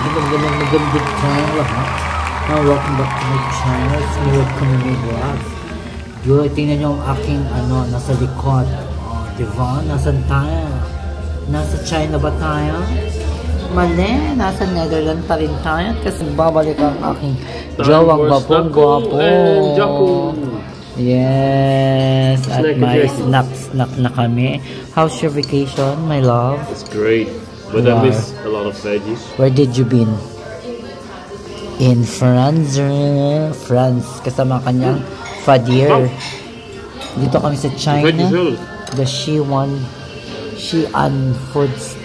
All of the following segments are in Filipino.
Magandang channel lahat. Welcome back to my channel. It's me, Kumimi Vlog. Yun, tingnan nyo ang aking nasa likod. Diba? Nasaan tayo? Nasa China ba tayo? Mali, nasa Netherlands pa rin tayo. Kasi babalik ang aking jowang gwapong-gwapo. Yes, at may snack na kami. How's your vacation, my love? It's great, but I miss a lot of veggies. Where did you been? In France, kasama kanyang Fadir. Dito kami sa China. The Xi'an Foods.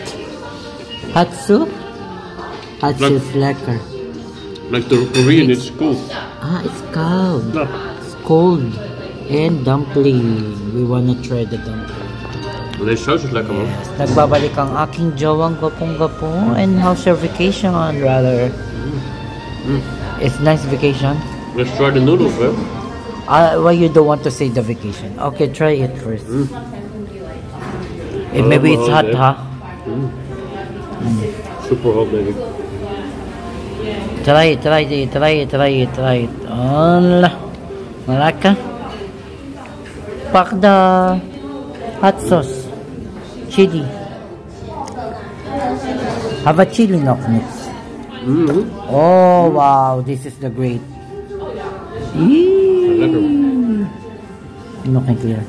Hatsu? Hatsu is lekker. Like the Korean, it's cold. It's cold. No. It's cold. And dumpling. We wanna try the dumpling. Well, this sauce is lekker, man. Yes. Nagbabalik ang aking jowang gwapong-gwapo. And how's your vacation, rather? It's nice vacation. Let's try the noodles, man. Why you don't want to say the vacation? Okay, try it first. Maybe it's hot, huh? Super hot, maybe. Try it. Allah. Malaka. Pack the hot sauce. Chili. Have a chili knock mix. Oh wow, this is the great. Looking clear.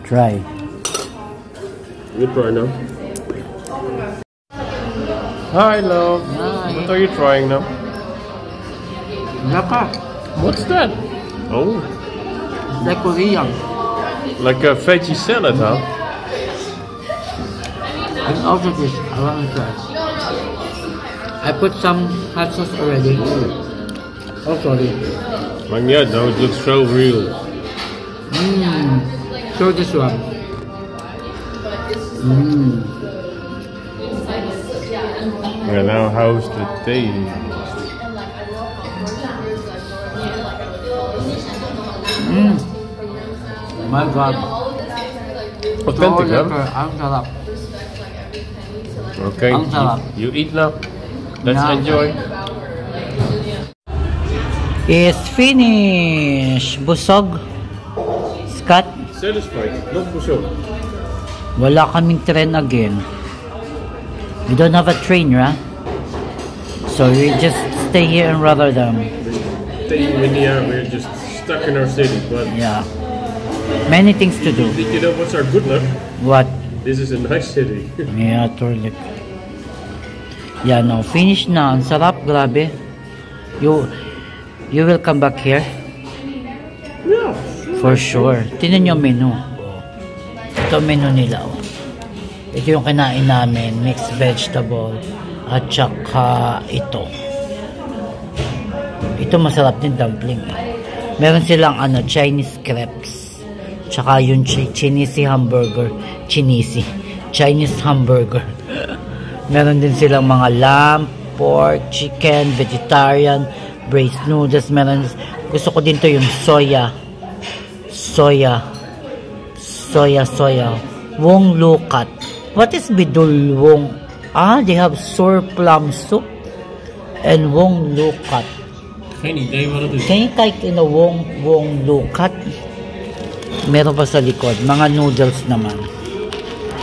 Try. You try now. Hi, love. Hi. What are you trying now? Laka. What's that? Oh, Like Korean. like a veggie salad, huh? And also this, I want to try. I put some hot sauce already. Oh sorry. Like, yeah, now it looks so real. So this one. Yeah, now how's the taste? My God. Authentic, huh? Ang sarap. Okay, Ang sarap. you eat now. Let's Yeah. enjoy. It's finished. Busog. Scott. Satisfied, not busog. Wala kaming train again. We don't have a train, right? So we just stay here in Rotterdam. Staying in here, we're just stuck in our city. But Yeah. Many things to do. did you know what's our good luck? What? This is a nice city. Yeah, totally. Yeah, no. Finish na. Ang sarap, grabe. You will come back here? Yeah. For sure. Tingnan nyo menu. Ito menu nila. Oh. Ito yung kinain namin. Mixed vegetable. At saka ito. Ito masarap din dumpling. Meron silang Chinese crepes. Tsaka yung Chinese hamburger. Chinese hamburger. Meron din silang mga lamb, pork, chicken, vegetarian, braised noodles. Meron, gusto ko din to yung soya. Wong lukat. What is bidul wong? They have sour plum soup and wong lukat. Geen idee wat het is. Can you type in a wong lukat? Meron pa sa likod. Mga noodles naman.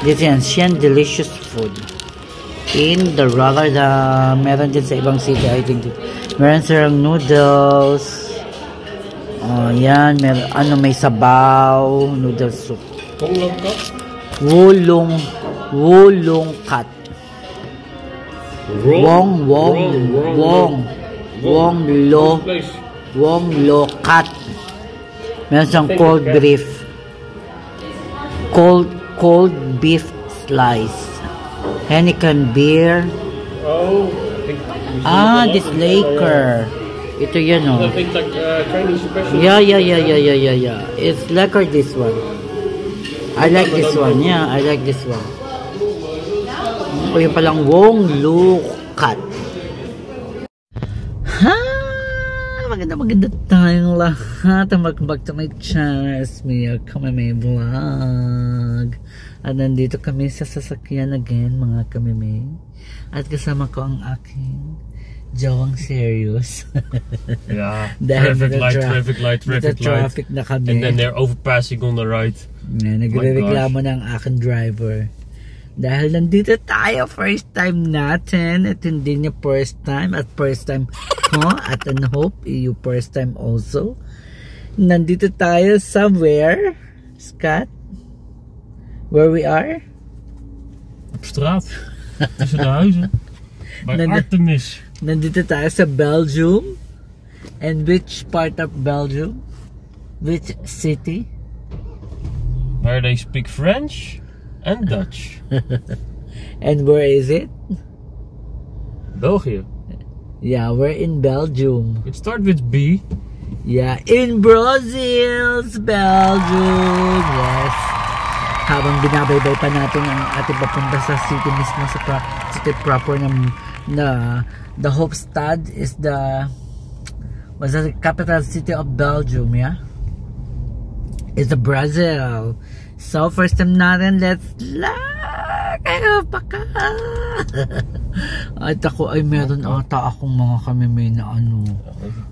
This is Xi'an delicious food. In the Rotterdam. Meron din sa ibang city, I think. Meron silang noodles. Yan. Meron, may sabaw. Noodle soup. Wulong kat. Wong lo kat. Meron siyang cold beef slice. Heineken beer. This Laker. Ito yan, oh. I think like Chinese special. Yeah. It's lekker, this one. I like this one. Yeah, I like this one. O yung palang Wong Lukat. Maganda tayong lahat. Welcome back to my channel. It's me, Kumimi Vlog. At nandito kami sa sasakyan again, mga kamimay. At kasama ko ang aking jawang serious. Yeah, traffic light. Na kami. And then they're overpassing on the right. Nagrereklamo ng aking driver. Dahil nandito tayo, first time natin. At hindi niya first time. At first time ko. At I hope you first time also. Nandito tayo somewhere. Scott? Where we are? Op straat. Tussen de huizen. Bij Artemis. Nandito tayo sa Belgium. And which part of Belgium? Which city? Where they speak French and Dutch. And where is it? België. Yeah, we're in Belgium. It starts with B. Yeah, in Brussels, Belgium. Yes. Habang binabaybay pa natin ang ating papunta sa city mismo, sa city proper na the Hoofdstad is the capital city of Belgium, yeah? It's the Brazil. So first time natin, let's kayo paka. At ako ay meron ata akong mga kamimay na ano.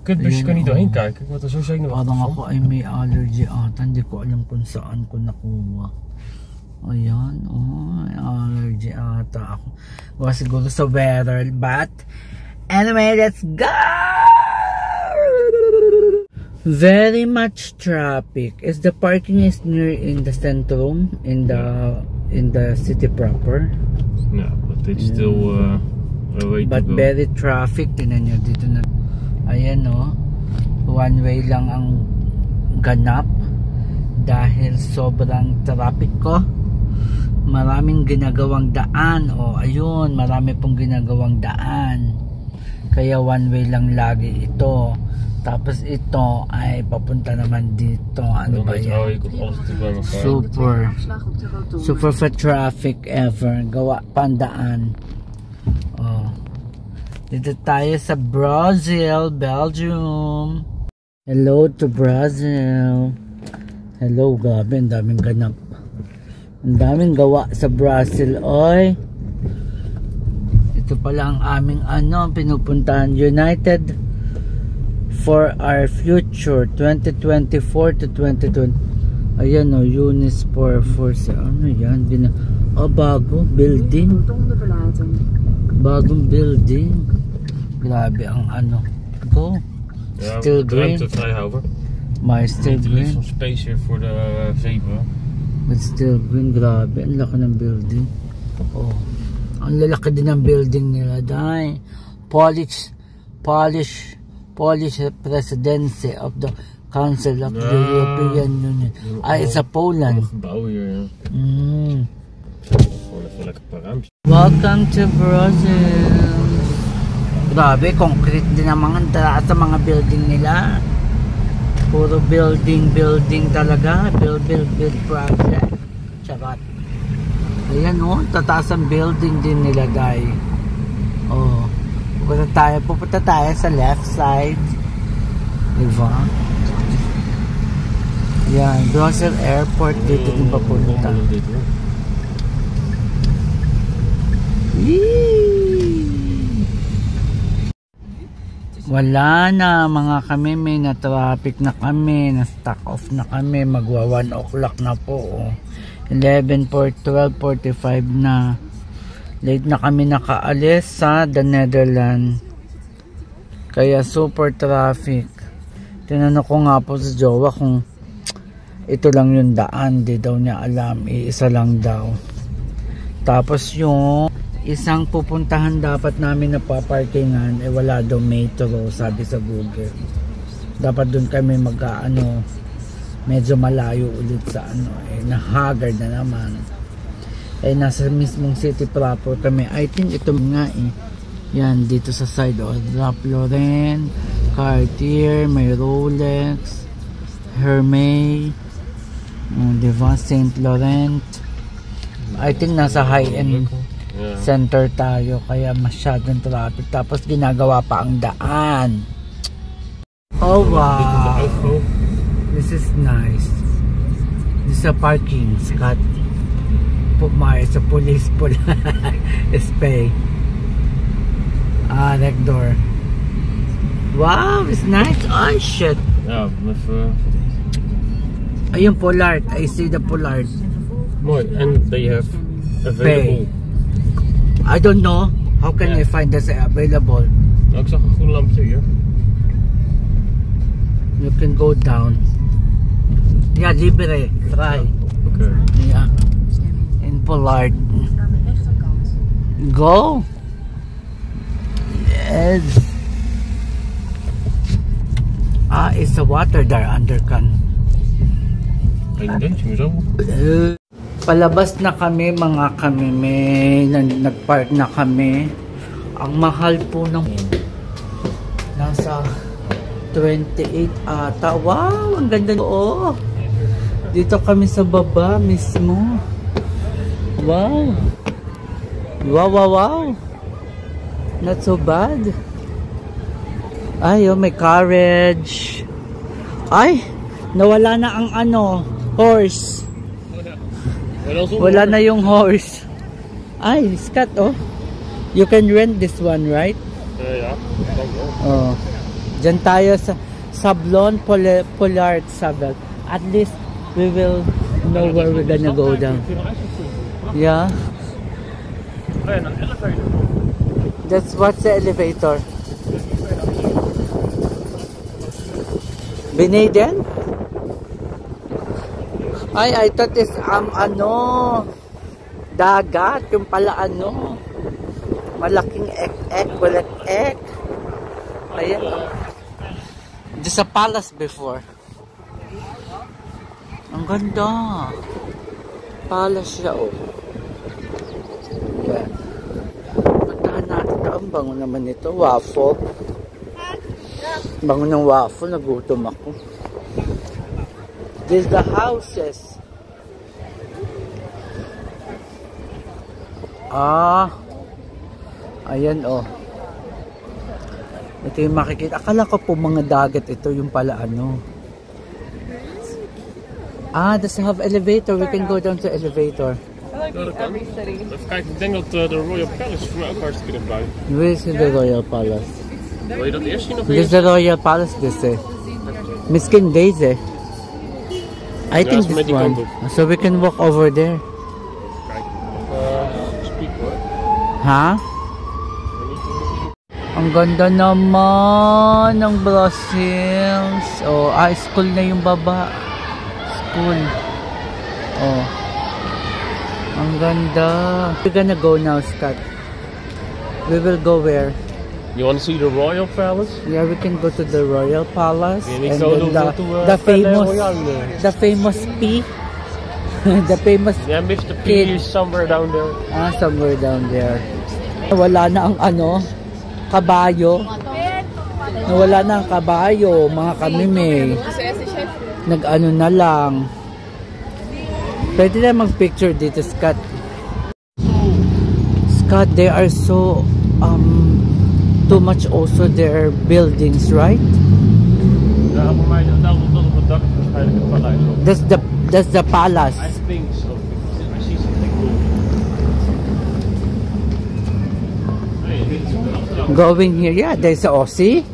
Kutbus kan niet doorheen kijken, want er zo zenuwachtig. Parang ako ay may allergy ata, hindi ko alam kung saan ko nakuha. Ayan, allergy ata ako. Baka siguro sa weather, but anyway, let's go! Very much traffic. Is the parking is near in the centrum, in the city proper? No, but it's still a way but to go. Very traffic. Tinan nyo dito na. Ayan no. One way lang ang ganap. Dahil sobrang traffic ko. Maraming ginagawang daan. Ayun, marami pong ginagawang daan. Kaya one way lang lagi ito. Tapos ito ay papunta naman dito. Ano ba yan? Super for traffic ever. Gawa pandaan. Dito tayo sa Brazil, Belgium. Hello to Brazil. Hello, grabe, ang daming ganap. Ang daming gawa sa Brazil, oy. Ito pala ang aming pinupuntahan, United for our future 2024 to 2020. Ayan Unisport Force. Ano yan? Bago building. Bagong building. Grabe ang go. Yeah, still green. Maar still green. Some space here for the zebra. But still green. Grabe. Ang laki ng building. Ang lalaki din ng building nila. Dahil Polish presidency of the Council of the European Union. It's a Poland. Welcome to Brazil. Grabe, concrete din naman sa mga building nila. Puro building talaga. Build project. Charot. Ayan tataas ang building din nila, guys. Pupunta tayo sa left side. Diba? Yan, Brussels Airport dito din papunta. Wala na mga kamimay, na traffic na kami, na stock off na kami, magwa 1 o'clock na po. 12:45 na. Late na kami nakaalis sa the Netherlands. Kaya super traffic. Tinanong ko nga po sa jowa kung ito lang yung daan. Di daw niya alam. Isa lang daw. Tapos yung isang pupuntahan dapat namin na paparkingan, wala daw metro, sabi sa Google. Dapat dun kami medyo malayo ulit sa nahagard na naman. Nasa mismong city proper kami. I think ito nga yan, dito sa side Ralph Lauren, Cartier, may Rolex, Hermes, diba, Saint Laurent. I think nasa high-end center tayo, kaya masyadong traffic. Tapos ginagawa pa ang daan. Oh wow, this is nice. This is a parking, Scott. pugmay sa police spay. Next door. Wow, it's nice. Oh shit. Ja, Ayun, Pollard. I see the Pollard. mooi. And they have available. I don't know. How can I find this available? Nou, ik zag een groen lampje hier. You can go down. Yeah, libre. Try. Okay. Yeah. In Pollard. Go. Yes. It's the water there under can. Hindi, zo. Palabas na kami mga kamime. Nagpark na kami. Ang mahal po ng nasa 28 ata. Wow, ang ganda. Oh. Dito kami sa baba mismo. Wow. Wow, wow, wow. Not so bad. Ay, oh, may carriage. Ay, nawala na ang ano, horse. Wala na yung horse. Ay, Scott, oh. You can rent this one, right? Ja. Oh. Diyan tayo sa Sablon Pollard Sablon. At least we will know where we're gonna go down. Yeah. That's what's the elevator. Beneden? Ay, I thought it's ano, dagat, yung pala ano, malaking ek, walang ek. Ayan. There's a palace before. Ang ganda. Palace siya, oh. Yan. Puntahan natin ito. Ang bango naman ito. Waffle. Bango ng waffle. Nagutom ako. There's the houses. Ayan, oh. Ito yung makikita. Akala ko po mga dagat ito. Yung pala ano. Does it have elevator? We can go down to elevator. Even kijken, ik denk dat de Royal Palace voor mij ook hartstikke dichtbij. Where is the Royal Palace? Wil je dat eerst zien of This is the Royal Palace, this is. Miskin Daisy. I think this one. So we can walk over there. Speak hoor. Ha? Ang ganda naman ng Brussels. Oh, school na yung baba. School. Oh. Ang ganda. We're gonna go now, Scott. We will go where? You want to see the Royal Palace? Yeah, we can go to the Royal Palace. Yeah, And then the famous P. The famous Yeah, Mr. P is somewhere down there. Somewhere down there. Wala na ang ano, kabayo. Nawala na ang kabayo, mga kamime. Nag-ano na lang. Pwede na mag-picture dito, Scott. Scott, they are so too much also their buildings, right? Ja, voor mij dat op het dak is waarschijnlijk het paleis. That's the palace. I think so. I see something cool. Going here, yeah, there's a Aussie.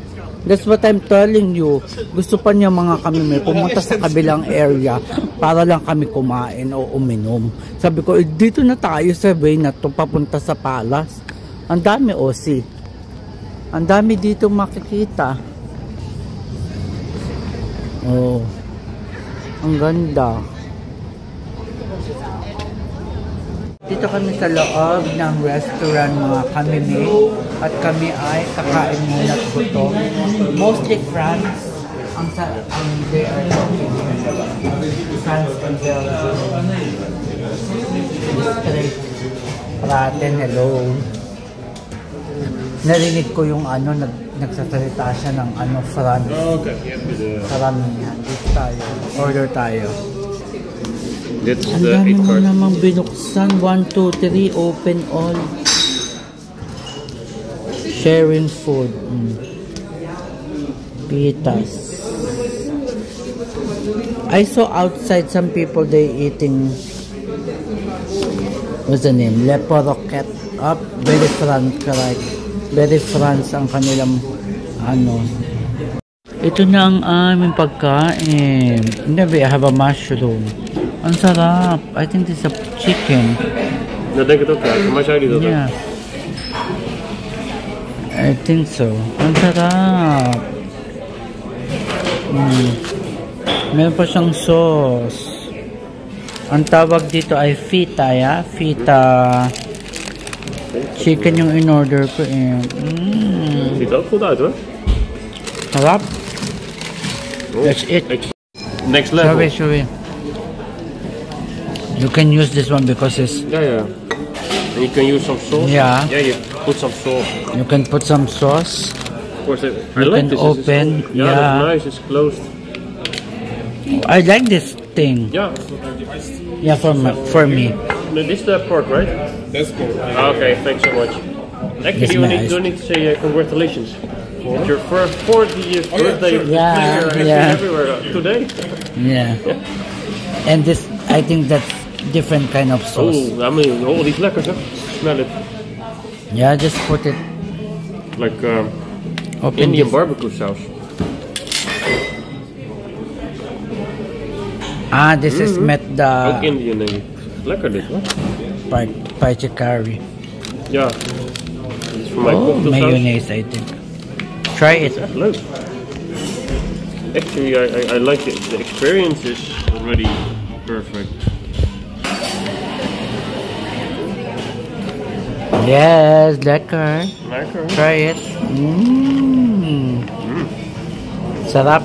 That's what I'm telling you. Gusto pa niya mga kami may pumunta sa kabilang area para lang kami kumain o uminom. Sabi ko, dito na tayo sa way na to papunta sa palace. Ang dami Aussie. Ang dami dito makikita. Oh. Ang ganda. Dito kami sa loob ng restaurant mga kamime at kami ay kakain muna ito. Mostly France ang they are talking France and Belgium. Straight. Praten, hello. Narinig ko yung ano, nagsasalita siya ng ano, France. Sarami yan. Dito tayo. Order tayo. Ang dami mo namang binuksan. 1, 2, 3. Open all. Sharing food. Pitas. I saw outside some people they eating What's the name? Le Poroquet. Up, very France, correct. Very France ang kanilang ano. Ito na ang aming pagkain. Maybe I have a mushroom. Ang sarap. I think this is a chicken. Dat denk ik ook, ja. Voor mij zei hij dat ook. Yeah. I think so. Ang sarap. Meron pa siyang sauce. Ang tawag dito ay feta, ya? Feta. Chicken yung in-order ko eh. Ziet er ook goed uit, hoor. Sarap. That's it. Next level. Sorry. You can use this one because it's... Yeah. And you can use some sauce. Yeah. Yeah, you put some sauce. You can put some sauce. Of course, I You like can this. open. Yeah, Yeah. that's nice. It's closed. I like this thing. Yeah. Yeah, for me. No, this is the pork, right? That's pork. Okay, thanks so much. Actually, you don't need to say congratulations. It's your first 40th birthday. Yeah. Everywhere today. Yeah. And this, I think that's different kind of sauce. Oh, I mean, all these lekkers, huh? Smell it. Yeah, just put it. Like Open Indian this. barbecue sauce. This is met the Ook Indian, denk ik. Lekker dit, hoor. Paiche curry. Ja. Dit is voor mij cocktailsaus. Mayonnaise, I think. Try it. Echt leuk. Actually, I like it. The experience is already perfect. Yes, lekker. Lekker. Try it. Sarap.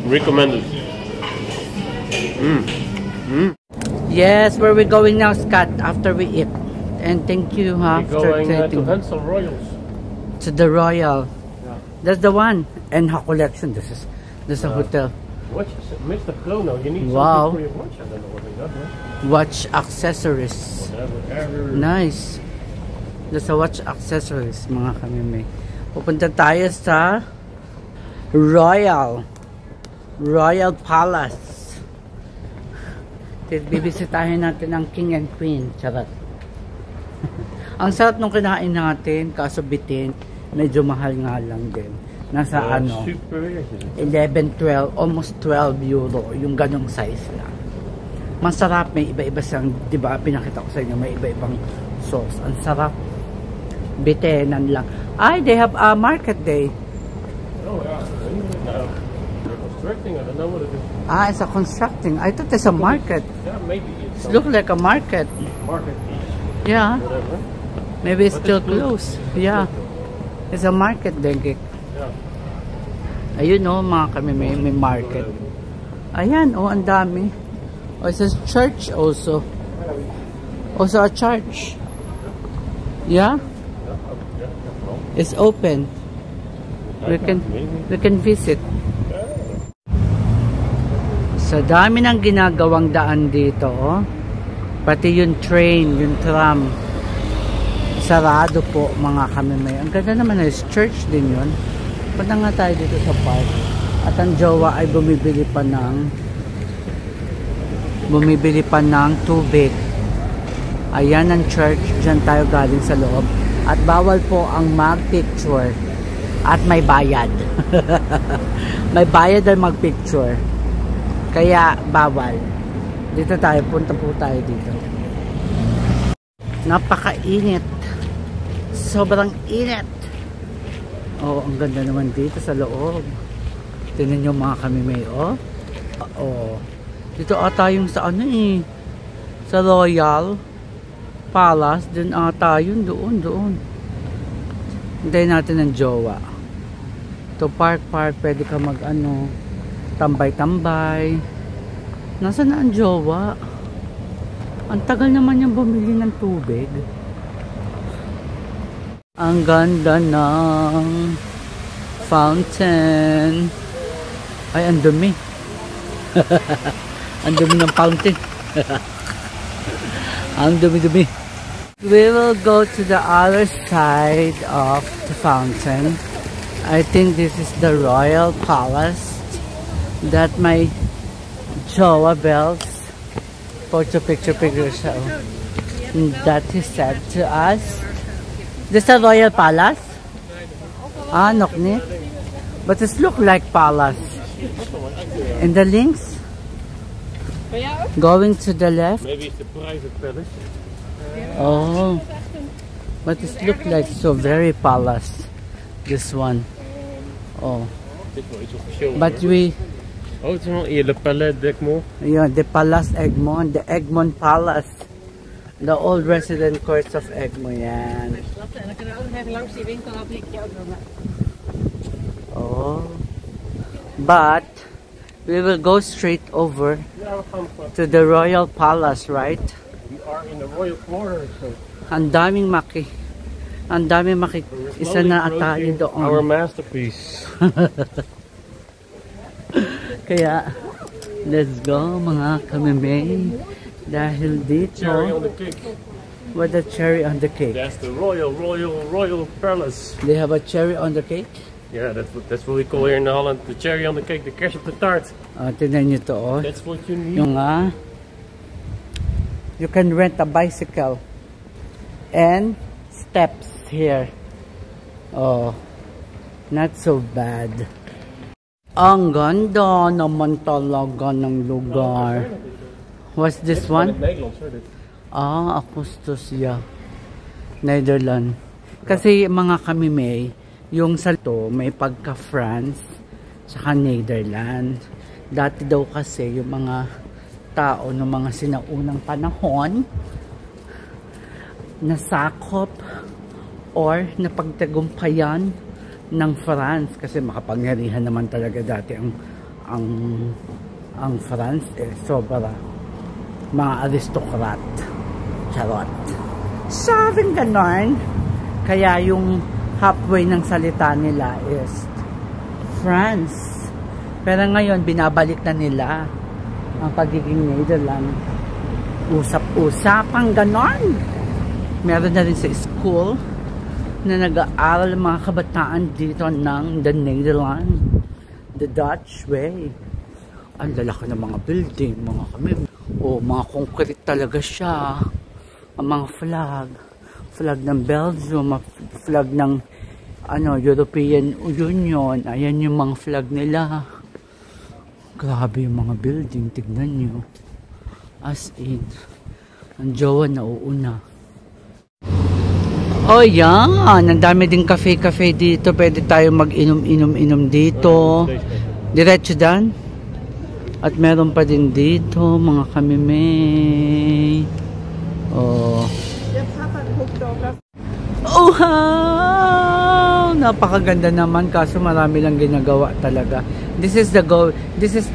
Recommended. Yes, where we going now, Scott? After we eat. And thank you, We're going to taking Hensel Royals. to the Royal. Yeah. That's the one. And her collection. This is a hotel. Watch, Mr. Clono, you need Wow. something for your watch. I don't know what they got, huh? Watch accessories. Whatever. Nice. That's a watch accessories, mga kamimay. Pupunta tayo sa Royal Palace. Bibisitahin natin ang King and Queen. Charot. Ang sarap nung kinain natin, kaso bitin, medyo mahal nga lang din. Nasa Super 11, 12, almost 12 euro, yung ganong size lang. Masarap, may iba-iba siyang, di ba, pinakita ko sa inyo, may iba-ibang sauce. Ang sarap. Bitenan lang. Ay, they have a market day. Oh, yeah. They're constructing, I don't know what it is. It's a constructing. I thought it's a market. Yeah, maybe. It looks like a market. Market. Yeah. Whatever. Maybe it's But still it's good. closed. Yeah. It's a market, Dengik. Yeah. Ayun o, mga kami may market. Ayan, ang dami. It's a church also. Also a church. Yeah? It's open. We can visit. Sa dami ng ginagawang daan dito, oh. Pati yung train, yung tram. Sarado po, mga kamimay. Ang ganda naman is church din yun. Punta nga tayo dito sa park. At ang jowa ay bumibili pa ng tubig. Ayan ang church. Diyan tayo galing sa loob. At bawal po ang mag-picture. At may bayad. May bayad ang mag-picture. Kaya bawal. Dito tayo. Punta po tayo dito. Napakainit. Sobrang init. Oh, ang ganda naman dito sa loob. Tingnan nyo mga kamimay, oh. Oh. Dito ata yung sa ano eh. Sa Royal Palace. Dun ata yun. Doon. Hintayin natin ng jowa. To park. Pwede ka mag ano. Tambay. Nasaan na ang jowa? Ang tagal naman yung bumili ng tubig. Ang ganda ng fountain. Ay, ang dumi. Ang dumi ng fountain. Ang dumi. We will go to the other side of the fountain. I think this is the Royal Palace that my jowa bells. Picture siya. that he said to us. This is a royal palace? Ah, nokni. But it looks like palace. And the links? Going to the left? Maybe it's the private palace. Oh. But it looks like so very palace. This one. Oh. But we... Oh, it's not here, the Palais d'Egmont. Yeah, the Palace Egmont, the Egmont Palace. The old resident courts of Egmont, yan. Oh. But, we will go straight over to the Royal Palace, right? We are in the Royal Quarter, so... Ang daming maki. Ang daming maki. Isa na tayo doon. Our masterpiece. Kaya, let's go mga kamimay. Dahil dito, Cherry on the cake. with the cherry on the cake. That's the Royal Palace. They have a cherry on the cake? Yeah, that's what we call here in Holland. The cherry on the cake, the kerst op de taart. Tignan nyo to, oh. That's what you need. Yung you can rent a bicycle and steps here. Oh, not so bad. Ang ganda naman talaga ng lugar. What's this one? Ah, Augustus, yeah. Netherlands. Kasi mga kamimay, yung salto may pagka-France saka Netherlands. Dati daw kasi yung mga tao ng mga sinaunang panahon nasakop or napagtagumpayan ng France kasi makapangyarihan naman talaga dati ang France sobra mga aristocrat. Charot. Sabing ganon. Kaya yung halfway ng salita nila is France. Pero ngayon binabalik na nila ang pagiging Netherlands. Usap-usapang ganon. Meron na rin sa school na nag-aaral mga kabataan dito ng the Netherlands, the Dutch way. Ang lalaki ng mga building, mga kami. O, mga concrete talaga siya. Ang mga flag ng Belgium, flag ng European Union. Ayan yung mga flag nila. Grabe yung mga building, tignan nyo. As in, ang jowa na uuna. Oh yan, ang dami din cafe dito. Pwede tayo mag-inom dito. Diretso dan. At meron pa din dito, mga kamimay. Oh. Oh, wow! Napakaganda naman kaso marami lang ginagawa talaga. This is the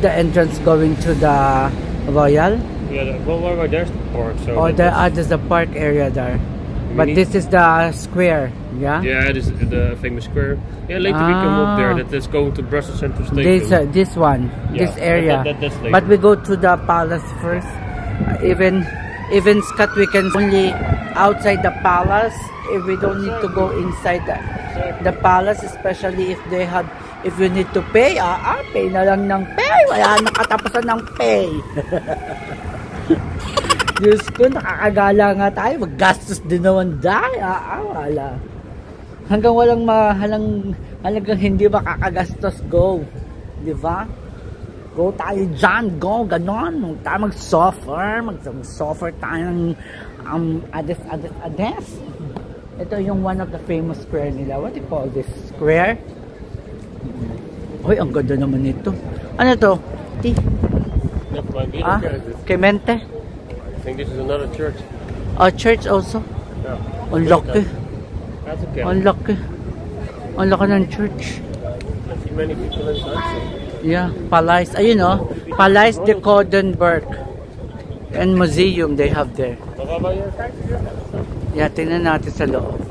entrance going to the Royal. Yeah, well, there's the park. So oh, there's the park area there. But this is the square, yeah? Yeah, this is the famous square. Yeah, later we can walk there. That is going to Brussels Central Station. This one, yeah, this area. That's later. But we go to the palace first. Even Scott, we can only outside the palace. If we don't need to go inside the palace, especially if you need to pay, pay na lang ng pay. Wala nakatapusan ng pay. Diyos ko, nakakagala nga tayo. Maggastos din naman dahil. Wala. Hanggang halagang hindi makakagastos, go. Diba? Go tayo dyan, go, ganon. Huwag tayo mag-suffer tayo ng ades. Ito yung one of the famous square nila. What do you call this? Square? Uy, ang ganda naman ito. Ano to? Clemente? I think this is another church. A church also? Yeah. Ang laki. That's okay. Ang laki. Ang laki ng church. I see many people inside. Yeah, Palais. Ayun oh. Palais de Coudenberg. And museum they have there. Yeah, tingnan natin sa loob.